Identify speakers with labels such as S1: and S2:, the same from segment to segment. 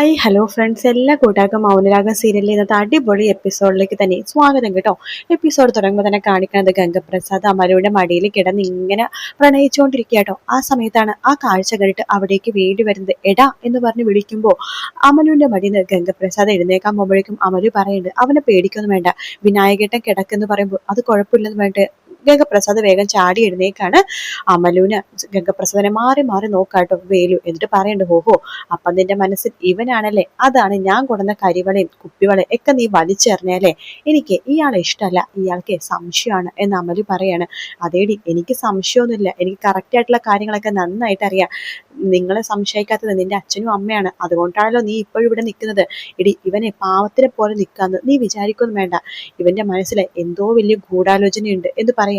S1: Hi hello friends, എല്ലാ കൂട്ടുകാർക്കും മൗനരാഗം സീരിയലിൽ ഇന്നത്തെ അടിപൊളി എപ്പിസോഡിലേക്ക് തന്നെ സ്വാഗതം കേട്ടോ. എപ്പിസോഡ് തുടങ്ങുമ്പോൾ തന്നെ കാണിക്കുന്നത് ഗംഗപ്രസാദ് അമലുവിന്റെ മടിയിൽ കിടന്ന് ഇങ്ങനെ പ്രണയിച്ചുകൊണ്ടിരിക്കുക കേട്ടോ. ആ സമയത്താണ് ആ കാഴ്ച കണ്ടിട്ട് അവിടേക്ക് വേണ്ടി വരുന്നത്. എടാ എന്ന് പറഞ്ഞ് വിളിക്കുമ്പോൾ അമലുവിന്റെ മടിയിൽ നിന്ന് ഗംഗപ്രസാദ് എഴുന്നേക്കാൻ പോകുമ്പോഴേക്കും അമലു പറയുന്നുണ്ട്, അവനെ പേടിക്കൊന്നും വേണ്ട, വിനായകേട്ടൻ കിടക്കെന്ന് പറയുമ്പോൾ അത് കുഴപ്പമില്ലെന്ന് പറഞ്ഞിട്ട് ഗംഗപ്രസാദ് വേഗം ചാടി എഴുന്നേക്കാണ്. അമലുവിന് ഗംഗപ്രസാദിനെ മാറി മാറി നോക്കാട്ടോ വേലു. എന്നിട്ട് പറയുന്നുണ്ട്, ഹോഹോ അപ്പം നിന്റെ മനസ്സിൽ ഇവനാണല്ലേ, അതാണ് ഞാൻ കൊടുന്ന കരിവളയും കുപ്പിവളയും ഒക്കെ നീ വലിച്ചെറിഞ്ഞല്ലേ, എനിക്ക് ഇയാളെ ഇഷ്ടമല്ല, ഇയാൾക്ക് സംശയമാണ് എന്ന് അമലു പറയാണ്. അതേടി, എനിക്ക് സംശയമൊന്നുമില്ല, എനിക്ക് കറക്റ്റ് ആയിട്ടുള്ള കാര്യങ്ങളൊക്കെ നന്നായിട്ട് അറിയാം. നിങ്ങളെ സംശയിക്കാത്തത് നിന്റെ അച്ഛനും അമ്മയാണ്, അതുകൊണ്ടാണല്ലോ നീ ഇപ്പോഴും ഇവിടെ നിൽക്കുന്നത്. ഇടി, ഇവനെ പാവത്തിനെ പോലെ നിൽക്കാന്ന് നീ വിചാരിക്കൊന്നും വേണ്ട, ഇവന്റെ മനസ്സിൽ എന്തോ വലിയ ഗൂഢാലോചനയുണ്ട് എന്ന് പറയാണ്.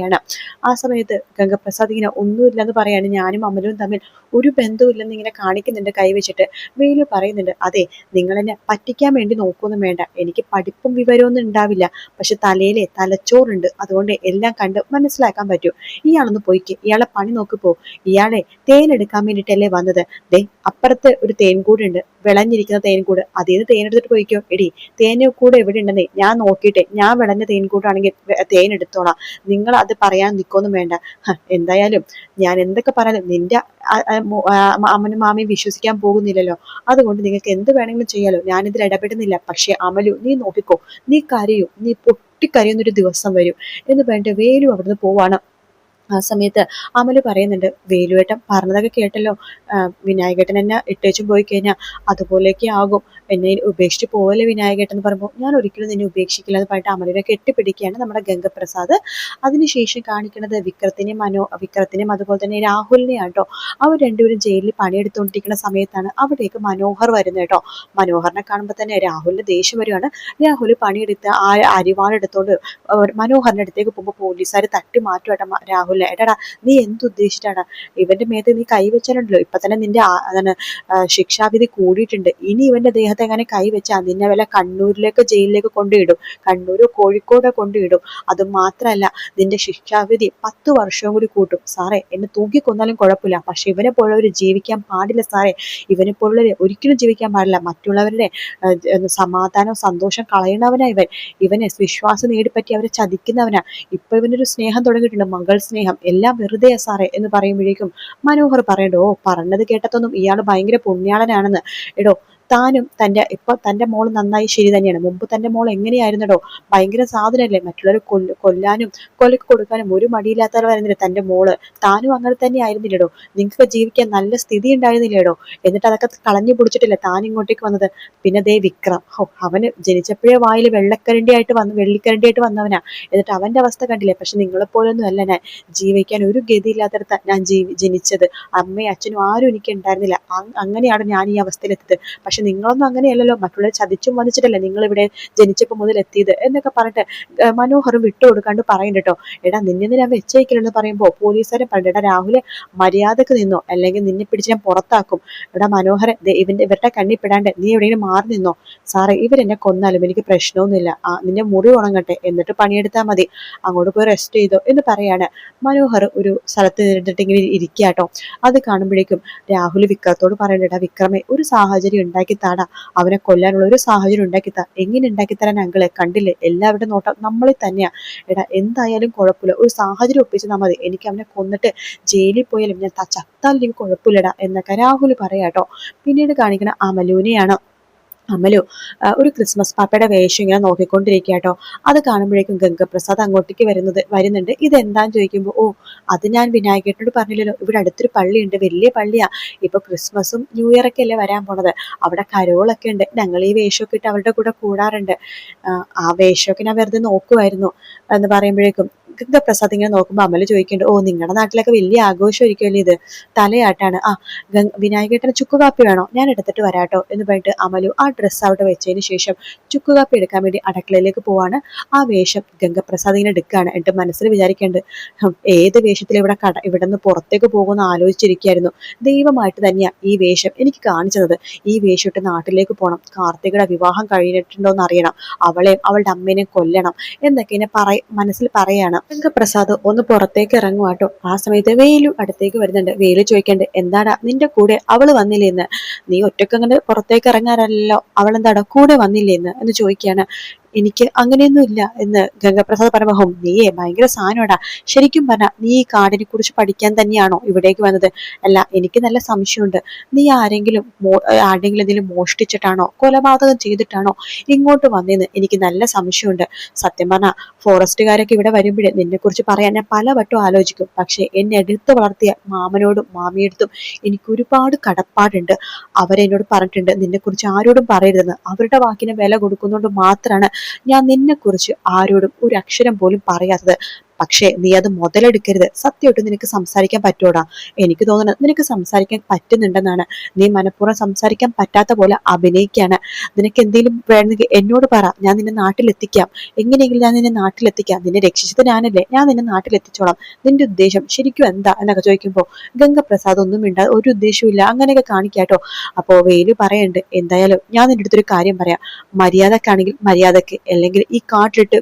S1: ആ സമയത്ത് ഗംഗപ്രസാദ് ഇങ്ങനെ ഒന്നുമില്ലെന്ന് പറയാണ്. ഞാനും അമലും തമ്മിൽ ഒരു ബന്ധവുമില്ലെന്ന് ഇങ്ങനെ കാണിക്കുന്നുണ്ട് കൈവച്ചിട്ട്. വേലു പറയുന്നുണ്ട്, അതെ, നിങ്ങൾ എന്നെ പറ്റിക്കാൻ വേണ്ടി നോക്കൊന്നും വേണ്ട, എനിക്ക് പഠിപ്പും വിവരമൊന്നും ഉണ്ടാവില്ല, പക്ഷെ തലയിലെ തലച്ചോറുണ്ട്, അതുകൊണ്ട് എല്ലാം കണ്ട് മനസ്സിലാക്കാൻ പറ്റും. ഇയാളൊന്ന് പോയിക്ക്, ഇയാളെ പണി നോക്കി പോ, ഇയാളെ തേനെടുക്കാൻ വേണ്ടിയിട്ടല്ലേ വന്നത്. ദേ അപ്പുറത്ത് ഒരു തേൻകൂടുണ്ട്, വിളഞ്ഞിരിക്കുന്ന തേൻകൂട്, അതിൽ നിന്ന് തേനെടുത്തിട്ട് പോയിക്കോ. എടി, തേൻകൂട് എവിടെ ഉണ്ടെന്നേ ഞാൻ നോക്കിയിട്ടെ, ഞാൻ വിളഞ്ഞ തേൻകൂട്ടാണെങ്കിൽ തേൻ എടുത്തോളാം, നിങ്ങൾ അത് പറയാൻ നിൽക്കൊന്നും വേണ്ട. എന്തായാലും ഞാൻ എന്തൊക്കെ പറയാലും നിന്റെ അമ്മനും മാമയും വിശ്വസിക്കാൻ പോകുന്നില്ലല്ലോ, അതുകൊണ്ട് നിങ്ങൾക്ക് എന്ത് വേണമെങ്കിലും ചെയ്യാലോ, ഞാനിതിൽ ഇടപെടുന്നില്ല. പക്ഷെ അമലു, നീ നോക്കിക്കോ, നീ കരയൂ, നീ പൊട്ടിക്കരയുന്നൊരു ദിവസം വരും എന്ന് പറഞ്ഞിട്ട് വേലു അവിടുന്ന് പോവാണ്. ആ സമയത്ത് അമല് പറയുന്നുണ്ട്, വേലുവേട്ടൻ പറഞ്ഞതൊക്കെ കേട്ടല്ലോ, വിനായകേട്ടൻ എന്നെ ഇട്ടേച്ചും പോയി കഴിഞ്ഞാൽ അതുപോലെയൊക്കെ ആകും, എന്നെ ഉപേക്ഷിച്ച് പോവല്ലേ വിനായകേട്ടൻ എന്ന് പറയുമ്പോൾ, ഞാൻ ഒരിക്കലും നിന്നെ ഉപേക്ഷിക്കില്ല എന്ന് പറഞ്ഞിട്ട് അമലിനെ കെട്ടിപ്പിടിക്കുകയാണ് നമ്മുടെ ഗംഗപ്രസാദ്. അതിനുശേഷം കാണിക്കുന്നത് വിക്രത്തിനെയും അതുപോലെ തന്നെ രാഹുലിനെയാണ് കേട്ടോ. അവർ രണ്ടുപേരും ജയിലിൽ പണിയെടുത്തുകൊണ്ടിരിക്കുന്ന സമയത്താണ് അവിടേക്ക് മനോഹർ വരുന്നത് കേട്ടോ. മനോഹറിനെ കാണുമ്പോൾ തന്നെ രാഹുലിന്റെ ദേഷ്യം വരുവാണ്. രാഹുൽ പണിയെടുത്ത് ആ അരിവാളെടുത്തോണ്ട് മനോഹറിന്റെ അടുത്തേക്ക് പോകുമ്പോൾ പോലീസുകാർ തട്ടി മാറ്റുവാട്ട. രാഹുൽ, എടാ നീ എന്തുദ്ദേശിച്ചിട്ടാണ്, ഇവന്റെ മേത്ത് നീ കൈവച്ചാലുണ്ടല്ലോ ഇപ്പൊ തന്നെ നിന്റെ ശിക്ഷാവിധി കൂടിയിട്ടുണ്ട്, ഇനി ഇവന്റെ ദേഹത്തെ എങ്ങനെ കൈവച്ചാൽ നിന്നെ വല്ല കണ്ണൂരിലേക്ക് ജയിലിലേക്ക് കൊണ്ടുവിടും, കണ്ണൂരോ കോഴിക്കോടോ കൊണ്ടുവിടും. അത് മാത്രല്ല, നിന്റെ ശിക്ഷാവിധി 10 വർഷവും കൂടി കൂട്ടും. സാറേ, എന്നെ തൂക്കിക്കൊന്നാലും കുഴപ്പമില്ല, പക്ഷെ ഇവനെ പോലുള്ളവർ ജീവിക്കാൻ പാടില്ല സാറേ, ഇവനെ പോലുള്ളവർ ഒരിക്കലും ജീവിക്കാൻ പാടില്ല, മറ്റുള്ളവരുടെ സമാധാനം സന്തോഷം കളയണവനാ ഇവനെ വിശ്വാസം നേടിപ്പറ്റി അവരെ ചതിക്കുന്നവനാ. ഇപ്പൊ ഇവനൊരു സ്നേഹം തുടങ്ങിയിട്ടുണ്ട്, മകൾ സ്നേഹം, എല്ലാം വെറുതെയാ സാറേ എന്ന് പറയുമ്പോഴേക്കും മനോഹർ പറയണ്ടോ, പറഞ്ഞത് കേട്ടതൊന്നും ഇയാൾ ഭയങ്കര പുണ്യാളനാണെന്ന്. എടോ, താനും തന്റെ മോൾ നന്നായി ശരി തന്നെയാണ്, മുമ്പ് തന്റെ മോൾ എങ്ങനെയായിരുന്നടോ, ഭയങ്കര സാധനല്ലേ, മറ്റുള്ളവരെ കൊല്ലാനും കൊലക്ക് കൊടുക്കാനും ഒരു മടിയില്ലാത്തവരായിരുന്നില്ല തന്റെ മോള്, താനും അങ്ങനെ തന്നെ ആയിരുന്നില്ലടോ, നിങ്ങൾക്ക് ജീവിക്കാൻ നല്ല സ്ഥിതി ഉണ്ടായിരുന്നില്ലേടോ, എന്നിട്ട് അതൊക്കെ കളഞ്ഞു പൊടിച്ചിട്ടില്ല താൻ ഇങ്ങോട്ടേക്ക് വന്നത്. പിന്നെ ദേ വിക്രം, അവന് ജനിച്ചപ്പോഴേ വായിൽ വെള്ളിക്കരണ്ടിയായിട്ട് വന്നവനാ, എന്നിട്ട് അവന്റെ അവസ്ഥ കണ്ടില്ലേ. പക്ഷെ നിങ്ങളെപ്പോലൊന്നും അല്ല ഞാൻ, ജീവിക്കാൻ ഒരു ഗതിയില്ലാത്തടത്ത ഞാൻ ജനിച്ചത്, അമ്മയും അച്ഛനും ആരും എനിക്ക് ഉണ്ടായിരുന്നില്ല, അങ്ങനെയാണ് ഞാൻ ഈ അവസ്ഥയിലെത്തിയത്. പക്ഷെ നിങ്ങളൊന്നും അങ്ങനെയല്ലല്ലോ, മറ്റുള്ളവരെ ചതിച്ചും വന്നിച്ചിട്ടല്ലേ നിങ്ങൾ ഇവിടെ ജനിച്ചപ്പോൾ മുതൽ എത്തിയത് എന്നൊക്കെ പറഞ്ഞിട്ട് മനോഹറും വിട്ടുകൊടുക്കാണ്ട് പറയുന്നുണ്ട് കേട്ടോ. എടാ, നിന്നെ ഞാൻ വെച്ചേക്കില്ലെന്ന് പറയുമ്പോൾ പോലീസുകാരെ പറഞ്ഞു, എടാ രാഹുലെ, മര്യാദക്ക് നിന്നോ, അല്ലെങ്കിൽ നിന്നെ പിടിച്ച് ഞാൻ പുറത്താക്കും. എടാ മനോഹരൻ, ഇവരുടെ കണ്ണിപ്പെടാണ്ട് നീ എവിടെയെങ്കിലും മാറി നിന്നോ. സാറേ, ഇവരെന്നെ കൊന്നാലും എനിക്ക് പ്രശ്നമൊന്നുമില്ല, നിന്നെ മുറി ഉണങ്ങട്ടെ, എന്നിട്ട് പണിയെടുത്താൽ മതി, അങ്ങോട്ട് പോയി റെസ്റ്റ് ചെയ്തോ എന്ന് പറയാണ്. മനോഹർ ഒരു സ്ഥലത്ത് നിന്നിട്ട് ഇങ്ങനെ ഇരിക്കാട്ടോ. അത് കാണുമ്പോഴേക്കും രാഹുൽ വിക്രത്തോട് പറയണ്ടടാ, വിക്രമേ, ഒരു സാഹചര്യം ഉണ്ടാക്കി താടാ, അവനെ കൊല്ലാനുള്ള ഒരു സാഹചര്യം ഉണ്ടാക്കിത്താ. എങ്ങനെ ഉണ്ടാക്കിത്തരാൻ അങ്കിളെ, കണ്ടില്ലേ എല്ലാവരുടെ നോട്ടം നമ്മളിൽ തന്നെയാ. എടാ, എന്തായാലും കുഴപ്പമില്ല, ഒരു സാഹചര്യം ഒപ്പിച്ചാൽ മതി, എനിക്ക് അവനെ കൊന്നിട്ട് ജയിലിൽ പോയാലും ഞാൻ ചത്താലും എനിക്ക് കുഴപ്പമില്ലടാ എന്നൊക്കെ രാഹുൽ പറയാട്ടോ. പിന്നീട് കാണിക്കണ അമലുവിനെയാണ്. അമലു ഒരു ക്രിസ്മസ് പാപ്പയുടെ വേഷം ഇങ്ങനെ നോക്കിക്കൊണ്ടിരിക്കുക കേട്ടോ. അത് കാണുമ്പോഴേക്കും ഗംഗപ്രസാദ് അങ്ങോട്ടേക്ക് വരുന്നുണ്ട്. ഇതെന്താന്ന് ചോദിക്കുമ്പോൾ, ഓ, അത് ഞാൻ വിനായകേട്ടനോട് പറഞ്ഞില്ലല്ലോ, ഇവിടെ അടുത്തൊരു പള്ളിയുണ്ട്, വലിയ പള്ളിയാ, ഇപ്പൊ ക്രിസ്മസും ന്യൂ ഇയർ ഒക്കെ അല്ലേ വരാൻ പോണത്, അവിടെ കരോളൊക്കെ ഉണ്ട്, ഞങ്ങൾ ഈ വേഷമൊക്കെ ഇട്ട് അവരുടെ കൂടെ കൂടാറുണ്ട്, ആ വേഷമൊക്കെ ഞാൻ വെറുതെ നോക്കുമായിരുന്നു എന്ന് പറയുമ്പോഴേക്കും ഗംഗപ്രസാദ് ഇങ്ങനെ നോക്കുമ്പോൾ അമല് ചോദിക്കുന്നുണ്ട്, ഓ, നിങ്ങളുടെ നാട്ടിലൊക്കെ വലിയ ആഘോഷമായിരിക്കുമല്ലോ ഇത്, തലയാട്ടാണ്, വിനായകേട്ടന് ചുക്ക് കാപ്പി വേണോ, ഞാൻ എടുത്തിട്ട് വരാട്ടോ എന്ന് പറഞ്ഞിട്ട് അമലു ആ ഡ്രസ്സ് അവിടെ വെച്ചതിന് ശേഷം ചുക്ക് കാപ്പി എടുക്കാൻ വേണ്ടി അടുക്കളയിലേക്ക് പോവാണ്. ആ വേഷം ഗംഗപ്രസാദ് ഇങ്ങനെ എടുക്കുകയാണ്. എന്നിട്ട് മനസ്സിൽ വിചാരിക്കേണ്ടത്, ഏത് വേഷത്തിൽ ഇവിടെ നിന്ന് പുറത്തേക്ക് പോകുമെന്ന് ആലോചിച്ചിരിക്കുകയായിരുന്നു. ദൈവമായിട്ട് തന്നെയാ ഈ വേഷം എനിക്ക് കാണിച്ചത്, ഈ വേഷം ഇട്ട് നാട്ടിലേക്ക് പോകണം, കാർത്തികയുടെ വിവാഹം കഴിഞ്ഞിട്ടുണ്ടോ എന്ന് അറിയണം, അവളെയും അവളുടെ അമ്മേനെ കൊല്ലണം എന്നൊക്കെ ഇങ്ങനെ മനസ്സിൽ പറയാണ്. രംഗപ്രസാദ് ഒന്ന് പുറത്തേക്ക് ഇറങ്ങുവാട്ടോ. ആ സമയത്ത് വേലു അടുത്തേക്ക് വരുന്നുണ്ട്. വേലു ചോദിക്കണ്ട്, എന്താടാ നിന്റെ കൂടെ അവള് വന്നില്ലേന്ന്? നീ ഒറ്റക്ക് അങ്ങനെ പുറത്തേക്ക് ഇറങ്ങാറല്ലോ, അവളെന്താടാ കൂടെ വന്നില്ലേന്ന് എന്ന് ചോദിക്കുകയാണ്. എനിക്ക് അങ്ങനെയൊന്നും ഇല്ല എന്ന് ഗംഗപ്രസാദ് പറയുമ്പോ, ഹോം നീയേ ഭയങ്കര സാധനമാടാ. ശരിക്കും പറഞ്ഞ നീ ഈ കാടിനെ കുറിച്ച് പഠിക്കാൻ തന്നെയാണോ ഇവിടേക്ക് വന്നത്? അല്ല, എനിക്ക് നല്ല സംശയമുണ്ട്. നീ ആരെങ്കിലും എന്തെങ്കിലും മോഷ്ടിച്ചിട്ടാണോ കൊലപാതകം ചെയ്തിട്ടാണോ ഇങ്ങോട്ട് വന്നേന്ന് എനിക്ക് നല്ല സംശയമുണ്ട്. സത്യം പറഞ്ഞ ഫോറസ്റ്റുകാരൊക്കെ ഇവിടെ വരുമ്പോഴേ നിന്നെ കുറിച്ച് പറയാൻ ഞാൻ പലവട്ടം ആലോചിക്കും. പക്ഷെ എന്നെ എടുത്തു വളർത്തിയ മാമനോടും മാമിയടുത്തും എനിക്ക് ഒരുപാട് കടപ്പാടുണ്ട്. അവരെന്നോട് പറഞ്ഞിട്ടുണ്ട് നിന്നെ കുറിച്ച് ആരോടും പറയരുതെന്ന്. അവരുടെ വാക്കിന് വില കൊടുക്കുന്നതുകൊണ്ട് മാത്രമാണ് ഞാൻ നിന്നെ കുറിച്ച് ആരോടും ഒരു അക്ഷരം പോലും പറയാത്തത്. പക്ഷേ നീ അത് മുതലെടുക്കരുത്. സത്യമായിട്ട് നിനക്ക് സംസാരിക്കാൻ പറ്റൂടാ? എനിക്ക് തോന്നുന്നത് നിനക്ക് സംസാരിക്കാൻ പറ്റുന്നുണ്ടെന്നാണ്. നീ മനഃപൂർവ്വം സംസാരിക്കാൻ പറ്റാത്ത പോലെ അഭിനയിക്കാണ്. നിനക്ക് എന്തെങ്കിലും വേണമെങ്കിൽ എന്നോട് പറ, ഞാൻ നിന്നെ നാട്ടിലെത്തിക്കാം. എങ്ങനെയെങ്കിലും ഞാൻ നിന്നെ നാട്ടിലെത്തിക്കാം. നിന്നെ രക്ഷിച്ചത് ഞാനല്ലേ, ഞാൻ നിന്നെ നാട്ടിലെത്തിച്ചോളാം. നിന്റെ ഉദ്ദേശം ശരിക്കും എന്താ എന്നൊക്കെ ചോദിക്കുമ്പോൾ ഗംഗപ്രസാദ് ഒന്നും മിണ്ടാ, ഒരു ഉദ്ദേശവും ഇല്ല, അങ്ങനെയൊക്കെ കാണിക്കാട്ടോ. അപ്പോ വേലു പറയണ്ട്, എന്തായാലും ഞാൻ നിന്റെ അടുത്തൊരു കാര്യം പറയാം. മര്യാദക്കാണെങ്കിൽ മര്യാദക്ക്, അല്ലെങ്കിൽ ഈ കാട്ടിലിട്ട്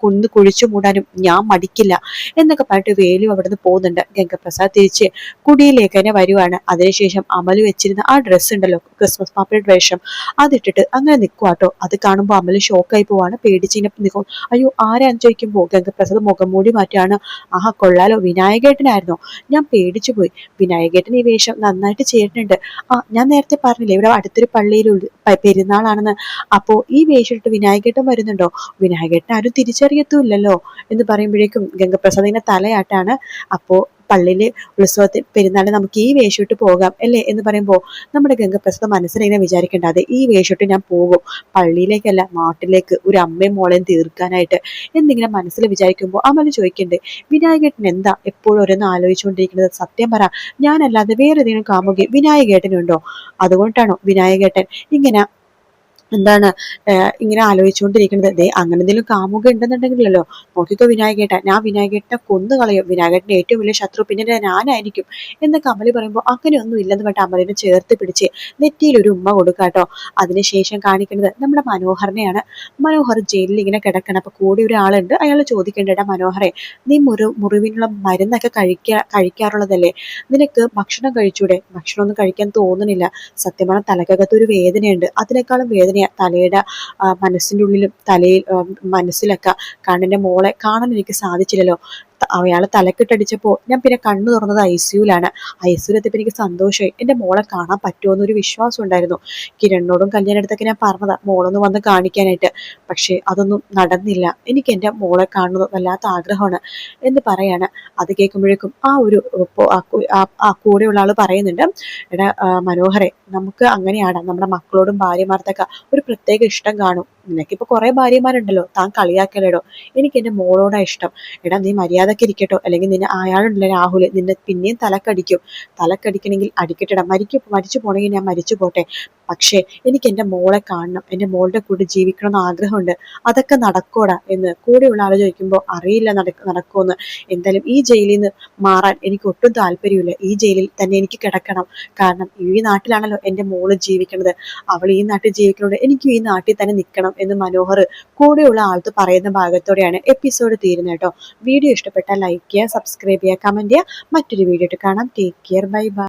S1: കുന്ന് കുഴിച്ചു മൂടാനും ഞാൻ മടിക്കില്ല എന്നൊക്കെ പറഞ്ഞിട്ട് വേലു അവിടുന്ന് പോകുന്നുണ്ട്. ഗംഗപ്രസാദ് തിരിച്ച് കുടിയിലേക്ക് തന്നെ വരുവാണ്. അതിനുശേഷം അമല് വെച്ചിരുന്ന ആ ഡ്രസ്സ് ഉണ്ടല്ലോ, ക്രിസ്മസ് പാപ്പയുടെ വേഷം, അതിട്ടിട്ട് അങ്ങനെ നിൽക്കുവാട്ടോ. അത് കാണുമ്പോൾ അമല് ഷോക്കായി പോവാണ്, പേടിച്ചിങ്ങനെ നിൽക്കും. അയ്യോ ആരാന്ന് ചോദിക്കുമ്പോൾ ഗംഗപ്രസാദ് മുഖം മൂടി മാറ്റാണ്. ആഹാ കൊള്ളാലോ, വിനായകേട്ടനായിരുന്നോ? ഞാൻ പേടിച്ചു പോയി. വിനായകേട്ടൻ ഈ വേഷം നന്നായിട്ട് ചെയ്തിട്ടുണ്ട്. ഞാൻ നേരത്തെ പറഞ്ഞില്ലേ ഇവിടെ അടുത്തൊരു പള്ളിയിൽ പെരുന്നാളാണെന്ന്. അപ്പോ ഈ വേഷം വിനായകേട്ടൻ വരുന്നുണ്ടോ? വിനായകേട്ടൻ ആരും തിരിച്ചറിയത്തുമില്ലല്ലോ എന്ന് പറയുമ്പോഴേക്കും ഗംഗപ്രസാദ് ഇങ്ങനെ തലയാട്ടാണ്. അപ്പോ പള്ളിയില് ഉത്സവത്തിൽ പെരുന്നാളിന് നമുക്ക് ഈ വേഷമിട്ട് പോകാം അല്ലേ എന്ന് പറയുമ്പോൾ നമ്മുടെ ഗംഗപ്രസാദ് മനസ്സിലിങ്ങനെ വിചാരിക്കേണ്ട, അതെ ഈ വേഷമിട്ട് ഞാൻ പോകും, പള്ളിയിലേക്കല്ല നാട്ടിലേക്ക്, ഒരു അമ്മയും മോളെയും തീർക്കാനായിട്ട് എന്നിങ്ങനെ മനസ്സിൽ വിചാരിക്കുമ്പോൾ അമല് ചോദിക്കണ്ടേ, വിനായകേട്ടൻ എന്താ എപ്പോഴും ഓരോന്ന് ആലോചിച്ചുകൊണ്ടിരിക്കുന്നത്? സത്യം പറ, ഞാനല്ലാതെ വേറെ ഏതെങ്കിലും കാമുകി വിനായകേട്ടനുണ്ടോ? അതുകൊണ്ടാണോ വിനായകേട്ടൻ ഇങ്ങനെ എന്താണ് ഇങ്ങനെ ആലോചിച്ചുകൊണ്ടിരിക്കുന്നത്? ദേ അങ്ങനെ എന്തെങ്കിലും കാമുക ഉണ്ടെന്നുണ്ടെങ്കിലല്ലോ നോക്കിക്കോ വിനായകേട്ട, ഞാൻ വിനായകേട്ടനെ കൊന്നു കളയും, വിനായകേട്ടന്റെ ഏറ്റവും വലിയ ശത്രു പിന്നെ ഞാനായിരിക്കും എന്നൊക്കെ അമല് പറയുമ്പോൾ അങ്ങനെയൊന്നും ഇല്ലെന്ന് പറഞ്ഞിട്ട് അമലിനെ ചേർത്ത് പിടിച്ച് നെറ്റിയിൽ ഒരു ഉമ്മ കൊടുക്കാട്ടോ. അതിനുശേഷം കാണിക്കുന്നത് നമ്മുടെ മനോഹരനെയാണ്. മനോഹർ ജയിലിൽ ഇങ്ങനെ കിടക്കണം. അപ്പൊ കൂടെ ഒരാളുണ്ട്, അയാൾ ചോദിക്കേണ്ടടാ മനോഹരെ, നീ മുറിവിനുള്ള മരുന്നൊക്കെ കഴിക്കാറുള്ളതല്ലേ, നിനക്ക് ഭക്ഷണം കഴിച്ചൂടെ? ഭക്ഷണമൊന്നും കഴിക്കാൻ തോന്നുന്നില്ല. സത്യമാണ്, തലക്കകത്ത് ഒരു വേദനയുണ്ട്, അതിനേക്കാളും വേദന തലയുടെ മനസ്സിൻ്റെ ഉള്ളിലും തലയിൽ മനസ്സിലൊക്കെ. കാരണം എൻ്റെ മോളെ കാണാൻ എനിക്ക് സാധിച്ചില്ലല്ലോ. അയാളെ തലക്കിട്ടടിച്ചപ്പോ ഞാൻ പിന്നെ കണ്ണു തുറന്നത് ഐസിയുലാണ്. ഐസിയുലെത്തിയപ്പോൾ എനിക്ക് സന്തോഷമായി, എൻ്റെ മോളെ കാണാൻ പറ്റുമോ എന്നൊരു വിശ്വാസം ഉണ്ടായിരുന്നു. കിരണിനോടും കല്യാണം എടുത്തൊക്കെ ഞാൻ പറഞ്ഞതാ മോളൊന്ന് വന്ന് കാണിക്കാനായിട്ട്. പക്ഷെ അതൊന്നും നടന്നില്ല. എനിക്ക് എൻ്റെ മോളെ കാണുന്നത് വല്ലാത്ത ആഗ്രഹമാണ് എന്ന് പറയാണ്. അത് കേൾക്കുമ്പോഴേക്കും കൂടെയുള്ള ആള് പറയുന്നുണ്ട്, എടാ മനോഹരെ, നമുക്ക് അങ്ങനെയാണ് നമ്മുടെ മക്കളോടും ഭാര്യമാർക്കൊക്കെ ഒരു പ്രത്യേക ഇഷ്ടം കാണും. നിനക്കിപ്പോ കുറെ ഭാര്യമാരുണ്ടല്ലോ, താൻ കളിയാക്കലേടോ, എനിക്ക് എൻ്റെ മോളോടാ ഇഷ്ടം. എടാ നീ മര്യാദക്ക് ഇരിക്കട്ടോ, അല്ലെങ്കിൽ നിന്നെ അയാളുണ്ടല്ലോ രാഹുല് നിന്നെ പിന്നെയും തലക്കടിക്കും. തലക്കടിക്കണമെങ്കിൽ അടിക്കട്ടെടാ, മരിച്ചു പോണെങ്കിൽ ഞാൻ മരിച്ചു പോട്ടെ. പക്ഷേ എനിക്ക് എൻ്റെ മോളെ കാണണം, എൻ്റെ മോളുടെ കൂടെ ജീവിക്കണമെന്ന് ആഗ്രഹമുണ്ട്. അതൊക്കെ നടക്കോടാ എന്ന് കൂടെയുള്ള ആള് ചോദിക്കുമ്പോൾ അറിയില്ല നടക്കുമെന്ന്. എന്തായാലും ഈ ജയിലിൽ നിന്ന് മാറാൻ എനിക്ക് ഒട്ടും താല്പര്യമില്ല. ഈ ജയിലിൽ തന്നെ എനിക്ക് കിടക്കണം. കാരണം ഈ നാട്ടിലാണല്ലോ എൻ്റെ മോള് ജീവിക്കുന്നത്. അവൾ ഈ നാട്ടിൽ ജീവിക്കുന്നത് എനിക്കും ഈ നാട്ടിൽ തന്നെ നിൽക്കണം എന്ന് മനോഹർ കൂടെയുള്ള ആൾക്ക് പറയുന്ന ഭാഗത്തോടെയാണ് എപ്പിസോഡ് തീരുന്നത് കേട്ടോ. വീഡിയോ ഇഷ്ടപ്പെട്ടാൽ ലൈക്ക് ചെയ്യുക, സബ്സ്ക്രൈബ് ചെയ്യുക, കമന്റ് ചെയ്യുക. മറ്റൊരു വീഡിയോ ആയിട്ട് കാണാം. Take care, bye bye.